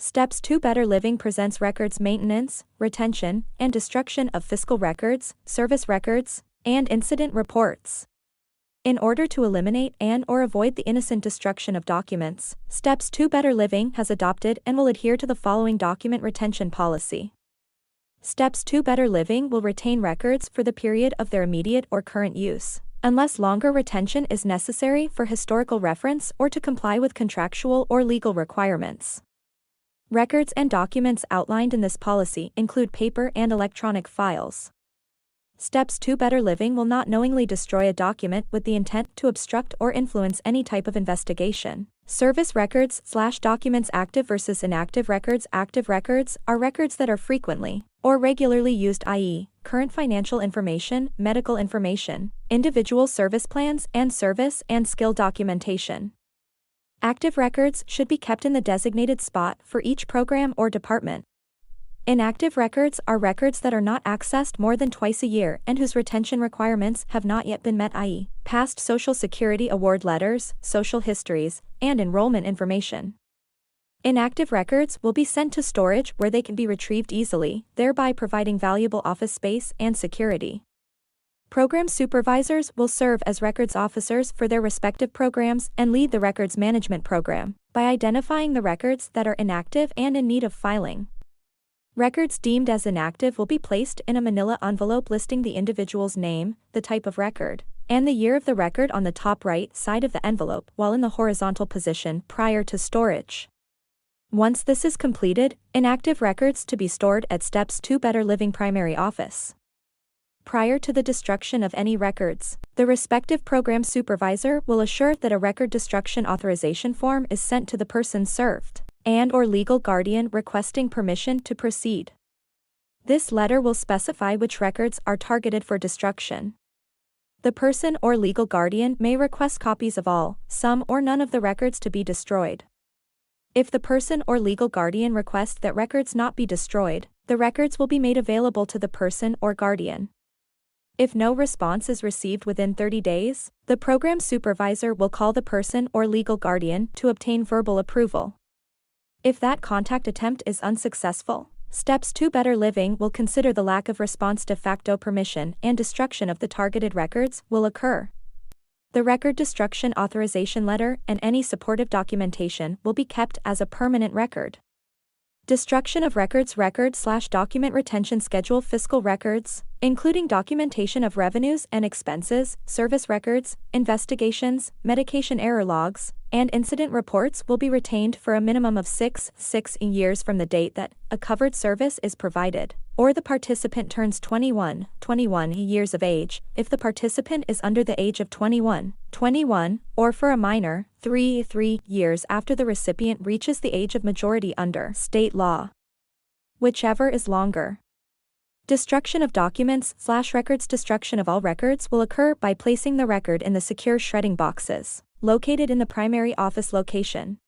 Steps 2 Better Living presents records maintenance, retention, and destruction of fiscal records, service records, and incident reports. In order to eliminate and/or avoid the innocent destruction of documents, Steps 2 Better Living has adopted and will adhere to the following document retention policy. Steps 2 Better Living will retain records for the period of their immediate or current use, unless longer retention is necessary for historical reference or to comply with contractual or legal requirements. Records and documents outlined in this policy include paper and electronic files. Steps 2 Better Living will not knowingly destroy a document with the intent to obstruct or influence any type of investigation. Service records/documents active versus inactive records. Active records are records that are frequently or regularly used, i.e., current financial information, medical information, individual service plans, and service and skill documentation. Active records should be kept in the designated spot for each program or department. Inactive records are records that are not accessed more than twice a year and whose retention requirements have not yet been met, i.e., past Social Security award letters, social histories, and enrollment information. Inactive records will be sent to storage where they can be retrieved easily, thereby providing valuable office space and security. Program supervisors will serve as records officers for their respective programs and lead the records management program by identifying the records that are inactive and in need of filing. Records deemed as inactive will be placed in a manila envelope listing the individual's name, the type of record, and the year of the record on the top right side of the envelope while in the horizontal position prior to storage. Once this is completed, inactive records to be stored at Steps 2 Better Living primary office. Prior to the destruction of any records, the respective program supervisor will assure that a record destruction authorization form is sent to the person served and/or legal guardian requesting permission to proceed. This letter will specify which records are targeted for destruction. The person or legal guardian may request copies of all, some, or none of the records to be destroyed. If the person or legal guardian requests that records not be destroyed, the records will be made available to the person or guardian. If no response is received within 30 days, the program supervisor will call the person or legal guardian to obtain verbal approval. If that contact attempt is unsuccessful, Steps 2 Better Living will consider the lack of response de facto permission and destruction of the targeted records will occur. The record destruction authorization letter and any supportive documentation will be kept as a permanent record. Destruction of records. Record/document retention schedule. Fiscal records, including documentation of revenues and expenses, service records, investigations, medication error logs, and incident reports will be retained for a minimum of 6 years from the date that a covered service is provided, or the participant turns 21 years of age, if the participant is under the age of 21, or for a minor, 3 years after the recipient reaches the age of majority under state law. Whichever is longer. Destruction of documents/records. Destruction of all records will occur by placing the record in the secure shredding boxes, located in the primary office location.